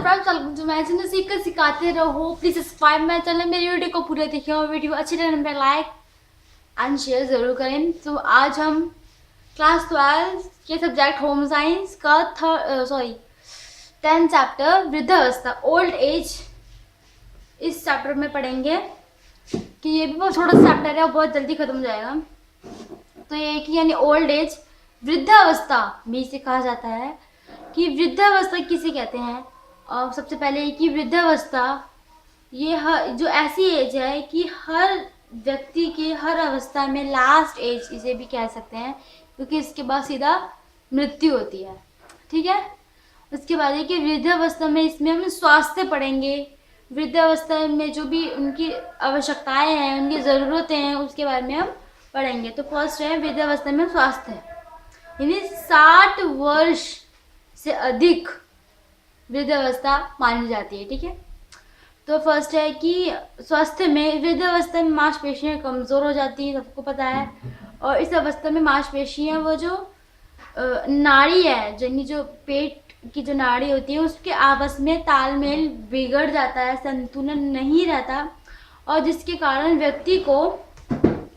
Friends, welcome to my channel सीख कर सिखाते रहो। प्लीज सब्सक्राइब माय चैनल, मेरी वीडियो को पूरा देखिए और वीडियो अच्छी लगने पर लाइक एंड शेयर जरूर करें। तो आज हम क्लास 12 के सब्जेक्ट होम साइंस का 10th चैप्टर वृद्धावस्था ओल्ड एज इस चैप्टर में पढ़ेंगे कि ये भी बहुत छोटा सा चैप्टर है और बहुत जल्दी खत्म हो जाएगा। तो ये कि यानी ओल्ड एज वृद्धावस्था भी इसे कहा जाता है कि वृद्धावस्था किसे कहते हैं। और सबसे पहले ये कि वृद्धावस्था ये जो ऐसी एज है कि हर व्यक्ति के हर अवस्था में लास्ट एज इसे भी कह सकते हैं, क्योंकि इसके बाद सीधा मृत्यु होती है। ठीक है, उसके बाद ये कि वृद्धावस्था में इसमें हम स्वास्थ्य पढ़ेंगे। वृद्धावस्था में जो भी उनकी आवश्यकताएं हैं, उनकी ज़रूरतें हैं, उसके बारे में हम पढ़ेंगे। तो फर्स्ट है वृद्धावस्था में स्वास्थ्य, यानी 60 वर्ष से अधिक वृद्धावस्था मानी जाती है। ठीक है, तो फर्स्ट है कि स्वास्थ्य में वृद्धावस्था में मांसपेशियां कमज़ोर हो जाती हैं, सबको पता है। और इस अवस्था में मांसपेशियां वो जो नाड़ी है, जो पेट की जो नाड़ी होती है, उसके आपस में तालमेल बिगड़ जाता है, संतुलन नहीं रहता, और जिसके कारण व्यक्ति को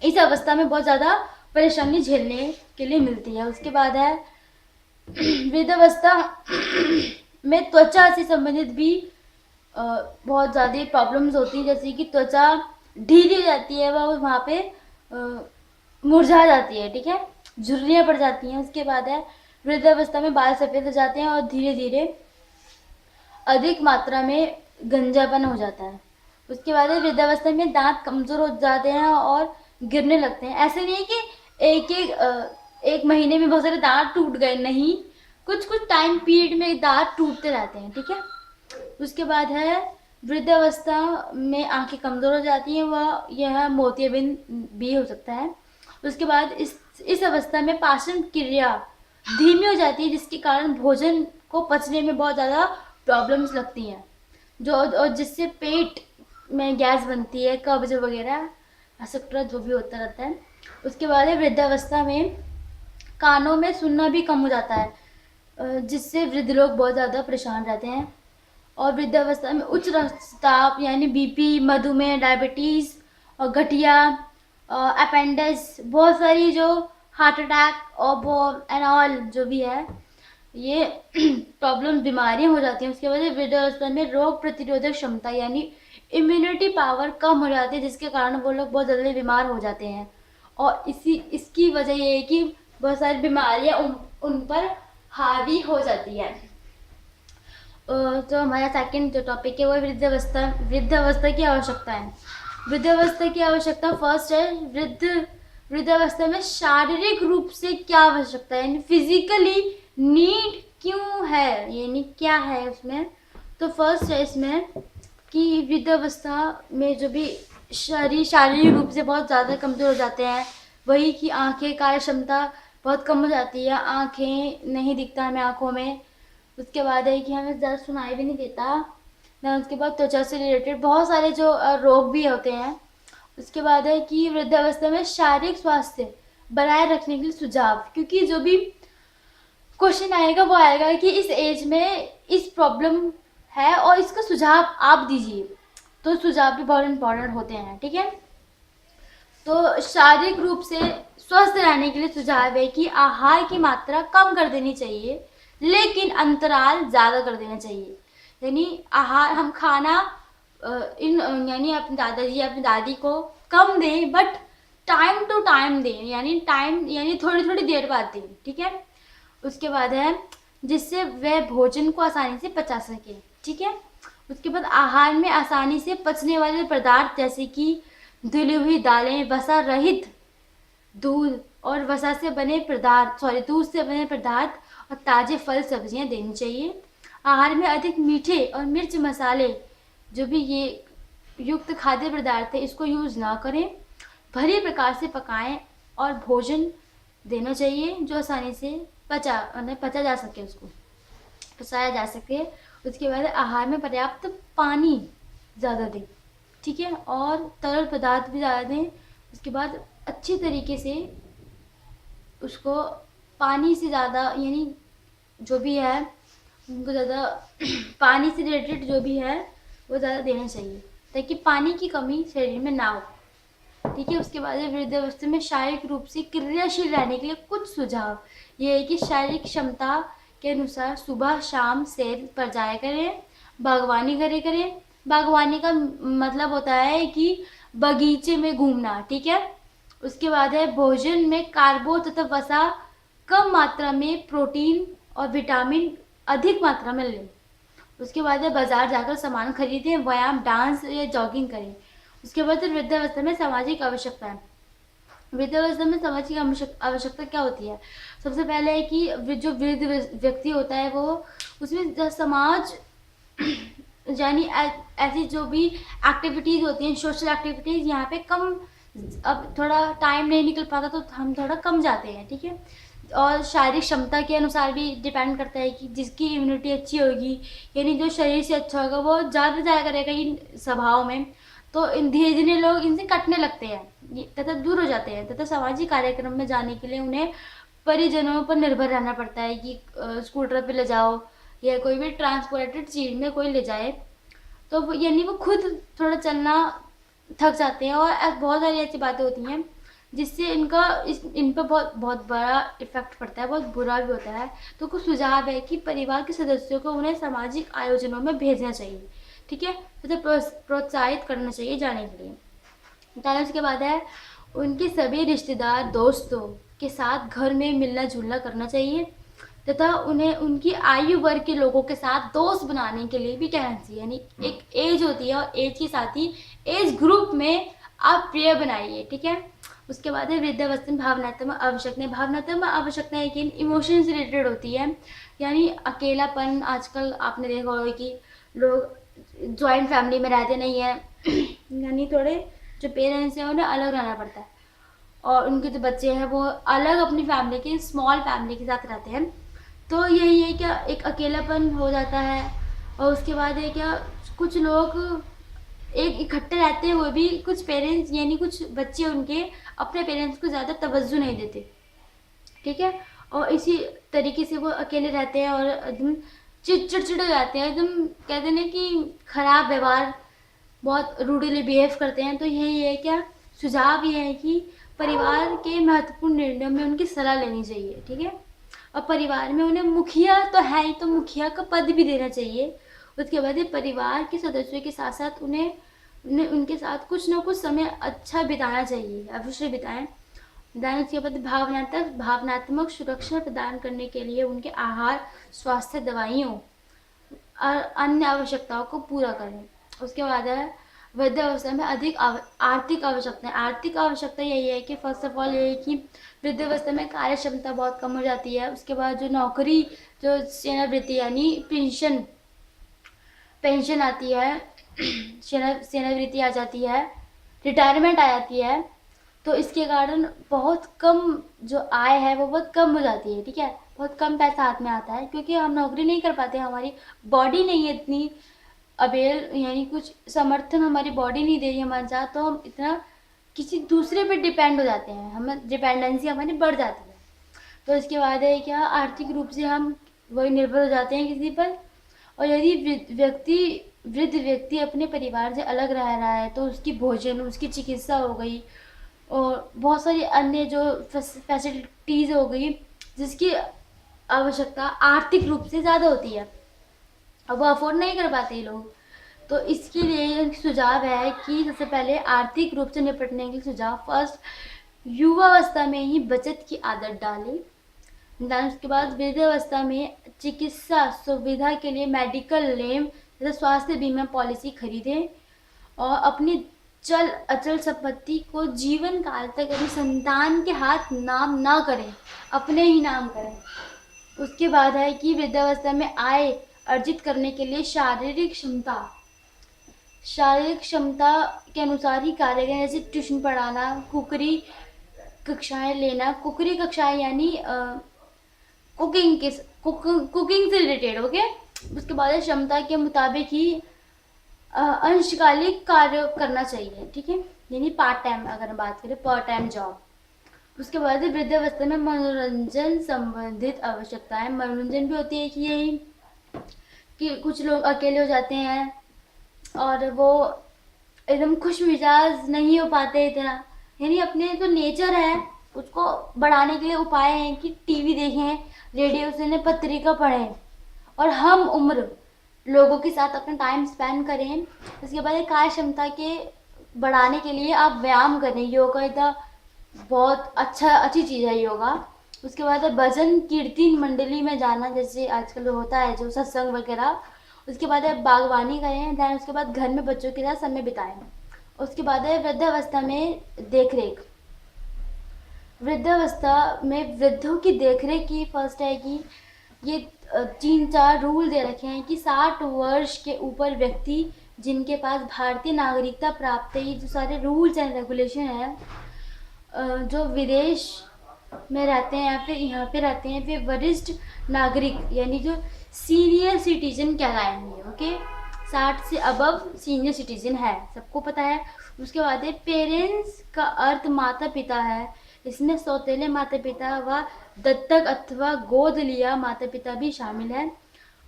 इस अवस्था में बहुत ज़्यादा परेशानी झेलने के लिए मिलती है। उसके बाद है वृद्धावस्था में त्वचा से संबंधित भी बहुत ज़्यादा प्रॉब्लम्स होती हैं, जैसे कि त्वचा ढीली हो जाती है, वह वहाँ पे मुरझा जाती है। ठीक है, झुर्रियाँ पड़ जाती हैं। उसके बाद है वृद्धावस्था में बाल सफ़ेद हो जाते हैं और धीरे धीरे अधिक मात्रा में गंजापन हो जाता है। उसके बाद है वृद्धावस्था में दांत कमज़ोर हो जाते हैं और गिरने लगते हैं। ऐसे नहीं है कि एक महीने में बहुत सारे दांत टूट गए, नहीं, कुछ टाइम पीरियड में दांत टूटते रहते हैं। ठीक है, उसके बाद है वृद्धावस्था में आंखें कमज़ोर हो जाती हैं, वह यह मोतियाबिंद भी हो सकता है। उसके बाद इस अवस्था में पाचन क्रिया धीमी हो जाती है, जिसके कारण भोजन को पचने में बहुत ज़्यादा प्रॉब्लम्स लगती हैं, और जिससे पेट में गैस बनती है, कब्ज वगैरह एक्सेट्रा जो भी होता रहता है। उसके बाद है वृद्धावस्था में कानों में सुनना भी कम हो जाता है, जिससे वृद्ध लोग बहुत ज़्यादा परेशान रहते हैं। और वृद्धावस्था में उच्च रक्तचाप यानी बीपी, मधुमेह, डायबिटीज़ और गठिया, अपेंडिक्स, बहुत सारी जो हार्ट अटैक और वो एंड ऑल जो भी है, ये प्रॉब्लम बीमारियाँ हो जाती हैं। उसके बाद वृद्धावस्था में रोग प्रतिरोधक क्षमता यानी इम्यूनिटी पावर कम हो जाती है, जिसके कारण वो लोग बहुत जल्दी बीमार हो जाते हैं। और इसकी वजह ये है कि बहुत सारी बीमारियाँ उन पर हावी हो जाती है। तो हमारा सेकंड जो टॉपिक है वो वृद्धावस्था की आवश्यकता है। वृद्धावस्था की आवश्यकता फर्स्ट है वृद्धावस्था में शारीरिक रूप से क्या आवश्यकता है, यानी फिजिकली नीड क्यों है, यानी क्या है उसमें। तो फर्स्ट है इसमें कि वृद्धावस्था में जो भी शारीरिक रूप से बहुत ज़्यादा कमज़ोर हो जाते हैं, वही कि आंखें कार्य क्षमता बहुत कम हो जाती है, आंखें नहीं दिखता हमें आंखों में। उसके बाद है कि हमें ज़्यादा सुनाई भी नहीं देता ना। उसके बाद त्वचा से रिलेटेड बहुत सारे जो रोग भी होते हैं। उसके बाद है कि वृद्धावस्था में शारीरिक स्वास्थ्य बनाए रखने के लिए सुझाव, क्योंकि जो भी क्वेश्चन आएगा वो आएगा कि इस एज में इस प्रॉब्लम है और इसका सुझाव आप दीजिए, तो सुझाव भी बहुत इम्पोर्टेंट होते हैं। ठीक है, तो शारीरिक रूप से स्वस्थ रहने के लिए सुझाव है कि आहार की मात्रा कम कर देनी चाहिए, लेकिन अंतराल ज़्यादा कर देना चाहिए। यानी आहार हम खाना यानी अपने दादाजी अपनी दादी को कम दें, बट टाइम टू टाइम दें, यानी थोड़ी थोड़ी देर बाद दें। ठीक है, उसके बाद है जिससे वह भोजन को आसानी से पचा सके। ठीक है, उसके बाद आहार में आसानी से पचने वाले पदार्थ जैसे कि धुली हुई दालें, वसा रहित दूध और वसा से बने पदार्थ दूध से बने पदार्थ और ताज़े फल सब्जियां देनी चाहिए। आहार में अधिक मीठे और मिर्च मसाले जो भी ये युक्त खाद्य पदार्थ है, इसको यूज़ ना करें। भली प्रकार से पकाएं और भोजन देना चाहिए जो आसानी से पचा जा सके, उसको पचाया जा सके। उसके बाद आहार में पर्याप्त पानी ज़्यादा दें। ठीक है, और तरल पदार्थ भी ज़्यादा दें। उसके बाद अच्छी तरीके से उसको पानी से ज़्यादा, यानी जो भी है उनको ज़्यादा पानी से रिलेटेड जो भी है वो ज़्यादा देना चाहिए, ताकि पानी की कमी शरीर में ना हो। ठीक है। उसके बाद वृद्धावस्था में शारीरिक रूप से क्रियाशील रहने के लिए कुछ सुझाव ये है कि शारीरिक क्षमता के अनुसार सुबह शाम सैर पर जाया करें, बागवानी करें। बागवानी का मतलब होता है कि बगीचे में घूमना। ठीक है। उसके बाद है भोजन में कार्बो तथा वसा कम मात्रा में, प्रोटीन और विटामिन अधिक मात्रा में लें। उसके बाद है बाजार जाकर सामान खरीदें, व्यायाम, डांस या जॉगिंग करें। उसके बाद वृद्धावस्था में सामाजिक आवश्यकताएं। वृद्धावस्था में सामाजिक आवश्यकता क्या होती है? सबसे पहले है कि जो वृद्ध व्यक्ति होता है वो उसमें समाज यानी ऐसी जो भी एक्टिविटीज़ होती हैं, सोशल एक्टिविटीज़, यहाँ पे कम, अब थोड़ा टाइम नहीं निकल पाता तो हम थोड़ा कम जाते हैं। ठीक है। और शारीरिक क्षमता के अनुसार भी डिपेंड करता है कि जिसकी इम्यूनिटी अच्छी होगी, यानी जो शरीर से अच्छा होगा, वो ज़्यादा जाया करेगा इन सभाओं में, तो इन धीरे धीरे लोग इनसे कटने लगते हैं तथा दूर हो जाते हैं, तथा सामाजिक कार्यक्रम में जाने के लिए उन्हें परिजनों पर निर्भर रहना पड़ता है कि स्कूटर पे ले जाओ या कोई भी ट्रांसपोर्टेड चीज़ में कोई ले जाए, तो यानी वो खुद थोड़ा चलना थक जाते हैं। और बहुत सारी ऐसी बातें होती हैं जिससे इन पर बहुत बड़ा इफेक्ट पड़ता है, बहुत बुरा भी होता है। तो कुछ सुझाव है कि परिवार के सदस्यों को उन्हें सामाजिक आयोजनों में भेजना चाहिए। ठीक है। तथा प्रोत्साहित करना चाहिए जाने के लिए। फिर उसके बाद है उनके सभी रिश्तेदार दोस्तों के साथ घर में मिलना जुलना करना चाहिए, तथा उन्हें उनकी आयु वर्ग के लोगों के साथ दोस्त बनाने के लिए भी कहना चाहिए। यानी एक एज होती है और एज के साथ ही एज ग्रुप में आप प्रिय बनाइए। ठीक है। उसके बाद है वृद्धावस्था में भावनात्मक आवश्यकताएं कि इमोशन से रिलेटेड होती है, यानी अकेलापन। आजकल आपने देखा होगा कि लोग जॉइंट फैमिली में रहते नहीं है यानी थोड़े जो पेरेंट्स हैं उन्हें अलग रहना पड़ता है, और उनके जो बच्चे हैं वो अलग अपनी फैमिली के, स्मॉल फैमिली के साथ रहते हैं। तो यही है क्या, एक अकेलापन हो जाता है। और उसके बाद है क्या, कुछ लोग एक इकट्ठे रहते हैं, वो भी कुछ पेरेंट्स यानी कुछ बच्चे उनके अपने पेरेंट्स को ज़्यादा तवज्जो नहीं देते। ठीक है। और इसी तरीके से वो अकेले रहते हैं और एकदम चिड़चिड़ हो जाते हैं, एकदम कहते हैं ना कि खराब व्यवहार, बहुत रूडली बिहेव करते हैं। तो यही है क्या, सुझाव ये है कि परिवार के महत्वपूर्ण निर्णयों में उनकी सलाह लेनी चाहिए। ठीक है। और परिवार में उन्हें मुखिया तो है ही, तो मुखिया का पद भी देना चाहिए। उसके बाद ये परिवार के सदस्यों के साथ साथ उन्हें उनके साथ कुछ ना कुछ समय अच्छा बिताना चाहिए, अवश्य बिताएं। उसके बाद भावनात्मक सुरक्षा प्रदान करने के लिए उनके आहार, स्वास्थ्य, दवाइयों और अन्य आवश्यकताओं को पूरा करें। उसके बाद है वृद्धावस्था में अधिक आर्थिक आवश्यकताएं। आर्थिक आवश्यकता यही है कि फर्स्ट ऑफ ऑल ये है कि वृद्धावस्था में कार्य क्षमता बहुत कम हो जाती है। उसके बाद जो नौकरी, जो सेवानिवृत्ति यानी पेंशन आती है, सेवानिवृत्ति आ जाती है, रिटायरमेंट आ जाती है, तो इसके कारण बहुत कम जो आय है वो बहुत कम हो जाती है। ठीक है। बहुत कम पैसा हाथ में आता है, क्योंकि हम नौकरी नहीं कर पाते, हमारी बॉडी नहीं है इतनी यानी कुछ समर्थन हमारी बॉडी नहीं दे रही हमारे साथ, तो हम इतना किसी दूसरे पे डिपेंड हो जाते हैं, हम डिपेंडेंसी हमारी बढ़ जाती है। तो इसके बाद है क्या, आर्थिक रूप से हम वही निर्भर हो जाते हैं किसी पर। और यदि वृद्ध व्यक्ति अपने परिवार से अलग रह रहा है तो उसकी भोजन, उसकी चिकित्सा हो गई और बहुत सारी अन्य जो फैसिलिटीज़ हो गई जिसकी आवश्यकता आर्थिक रूप से ज़्यादा होती है, अब वो अफोर्ड नहीं कर पाते ये लोग। तो इसके लिए सुझाव है कि सबसे पहले आर्थिक रूप से निपटने के सुझाव, फर्स्ट युवावस्था में ही बचत की आदत डालें। उसके बाद वृद्धावस्था में चिकित्सा सुविधा के लिए मेडिकल लेम तथा स्वास्थ्य बीमा पॉलिसी खरीदें, और अपनी चल अचल संपत्ति को जीवन काल तक अपनी संतान के हाथ नाम ना करें, अपने ही नाम करें। उसके बाद है कि वृद्धावस्था में आय अर्जित करने के लिए शारीरिक क्षमता के अनुसार ही कार्य करें, जैसे ट्यूशन पढ़ाना, कुकरी कक्षाएं लेना। कुकरी कक्षाएं यानी कुकिंग से रिलेटेड। ओके। उसके बाद क्षमता के मुताबिक ही अंशकालिक कार्य करना चाहिए। ठीक है। यानी पार्ट टाइम, अगर हम बात करें पार्ट टाइम जॉब। उसके बाद वृद्धावस्था में मनोरंजन संबंधित आवश्यकताएं। मनोरंजन भी होती है कि यही कि कुछ लोग अकेले हो जाते हैं और वो एकदम खुश मिजाज नहीं हो पाते इतना, यानी अपने जो नेचर है उसको बढ़ाने के लिए उपाय हैं कि टीवी देखें, रेडियो सुने, पत्रिका पढ़ें और हम उम्र लोगों के साथ अपना टाइम स्पेंड करें। उसके बाद कार्य क्षमता के बढ़ाने के लिए आप व्यायाम करें, योगा इतना बहुत अच्छी चीज़ है योगा। उसके बाद भजन कीर्तन मंडली में जाना, जैसे आजकल होता है जो सत्संग वगैरह। उसके बाद बागवानी करें, दैन उसके बाद घर में बच्चों के साथ समय बिताएं। उसके बाद वृद्धावस्था में देख रेख। वृद्धावस्था में वृद्धों की देखरेख की फर्स्ट है कि ये 3-4 रूल दे रखे हैं कि 60 वर्ष के ऊपर व्यक्ति जिनके पास भारतीय नागरिकता प्राप्त है, ये जो सारे रूल्स एंड रेगुलेशन है, जो विदेश में रहते हैं या फिर यहाँ पे रहते हैं, वे वरिष्ठ नागरिक यानी जो सीनियर सिटीजन कहलाएंगे। ओके, 60 से अबव सीनियर सिटीजन है, सबको पता है। उसके बाद पेरेंट्स का अर्थ माता पिता है, इसमें सौतेले माता पिता व दत्तक अथवा गोद लिया माता पिता भी शामिल है।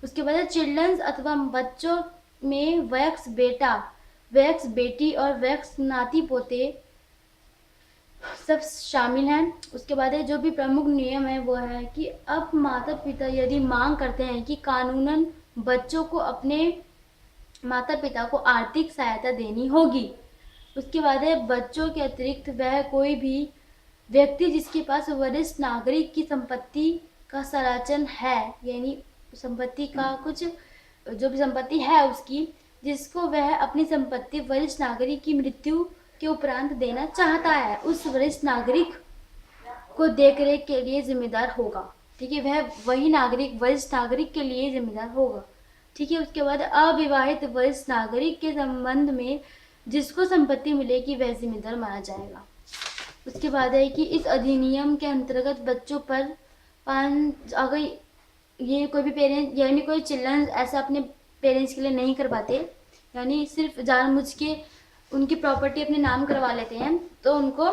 उसके बाद चिल्ड्रंस अथवा बच्चों में वयस्क बेटा, वयस्क बेटी और वयस्क नाती पोते सब शामिल हैं। उसके बाद जो भी प्रमुख नियम है वो है कि अब माता पिता यदि मांग करते हैं कि कानूनन बच्चों को अपने माता पिता को आर्थिक सहायता देनी होगी। उसके बाद बच्चों के अतिरिक्त वह कोई भी व्यक्ति जिसके पास वरिष्ठ नागरिक की संपत्ति का संरक्षण है, यानी संपत्ति का कुछ जो भी संपत्ति है उसकी, जिसको वह अपनी संपत्ति वरिष्ठ नागरिक की मृत्यु के उपरांत देना चाहता है, उस वरिष्ठ नागरिक को देखरेख के लिए जिम्मेदार होगा। ठीक है, वह वही नागरिक वरिष्ठ नागरिक के लिए जिम्मेदार होगा। ठीक है, उसके बाद अविवाहित वरिष्ठ नागरिक के संबंध में जिसको संपत्ति मिलेगी वह जिम्मेदार माना जाएगा। उसके बाद है कि इस अधिनियम के अंतर्गत बच्चों पर अगर ये कोई भी पेरेंट्स यानी कोई चिल्ड्रन ऐसा अपने पेरेंट्स के लिए नहीं कर पाते, यानी सिर्फ जानबूझ के उनकी प्रॉपर्टी अपने नाम करवा लेते हैं, तो उनको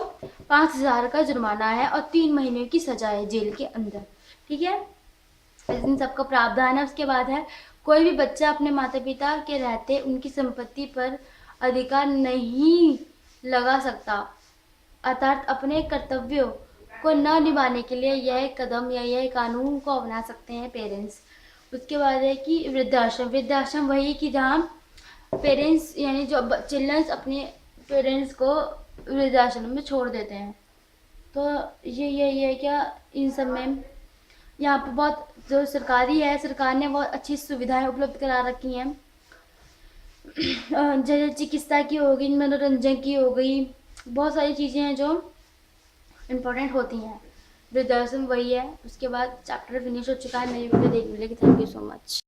5,000 का जुर्माना है और 3 महीने की सजा है जेल के अंदर। ठीक है, इन सबका प्रावधान है। उसके बाद है कोई भी बच्चा अपने माता पिता के रहते उनकी संपत्ति पर अधिकार नहीं लगा सकता, अर्थात अपने कर्तव्यों को न निभाने के लिए यह कदम या यह कानून को अपना सकते हैं पेरेंट्स। उसके बाद है कि वृद्धाश्रम। वृद्धाश्रम वही कि जहाँ पेरेंट्स यानी जो चिल्ड्रंस अपने पेरेंट्स को वृद्धाश्रम में छोड़ देते हैं। तो ये क्या इन सब में यहाँ पे बहुत जो सरकारी है, सरकार ने बहुत अच्छी सुविधाएं उपलब्ध करा रखी हैं, जैसे चिकित्सा की हो गई, मनोरंजन की हो गई, बहुत सारी चीज़ें हैं जो इम्पोर्टेंट होती हैं। वृद्धाश्रम वही है। उसके बाद चैप्टर फिनिश हो चुका है। मेरी वीडियो देखने के लिए थैंक यू सो मच।